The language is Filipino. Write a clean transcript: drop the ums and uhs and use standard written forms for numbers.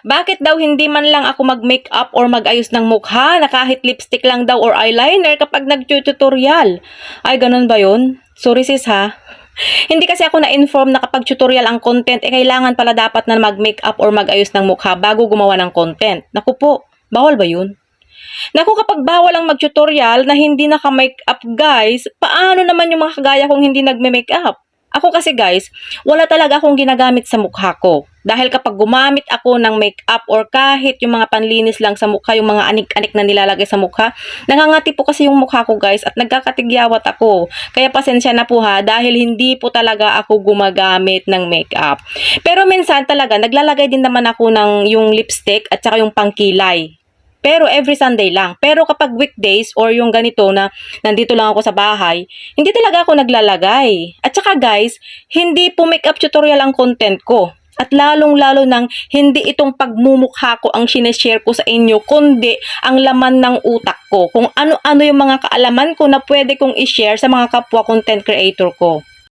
Bakit daw hindi man lang ako mag-makeup or mag-ayos ng mukha na kahit lipstick lang daw or eyeliner kapag nag-tutorial? Ay, ganun ba yun? Sorry sis ha. Hindi kasi ako na-inform na kapag tutorial ang content, kailangan pala dapat na mag-makeup or mag-ayos ng mukha bago gumawa ng content. Naku po, bawal ba yun? Naku, kapag bawal ang mag-tutorial na hindi naka-makeup guys, paano naman yung mga kagaya kong hindi nagme-makeup? Ako kasi guys, wala talaga akong ginagamit sa mukha ko. Dahil kapag gumamit ako ng makeup or kahit yung mga panlinis lang sa mukha, yung mga anik-anik na nilalagay sa mukha, nangangati po kasi yung mukha ko guys at nagkakatigyawat ako. Kaya pasensya na po ha dahil hindi po talaga ako gumagamit ng makeup. Pero minsan talaga naglalagay din naman ako ng yung lipstick at saka yung pangkilay. Pero every Sunday lang. Pero kapag weekdays or yung ganito na nandito lang ako sa bahay, hindi talaga ako naglalagay. At saka guys, hindi po makeup tutorial ang content ko. At lalong-lalo nang hindi itong pagmumukha ko ang sineshare ko sa inyo, kundi ang laman ng utak ko. Kung ano-ano yung mga kaalaman ko na pwede kong i-share sa mga kapwa content creator ko.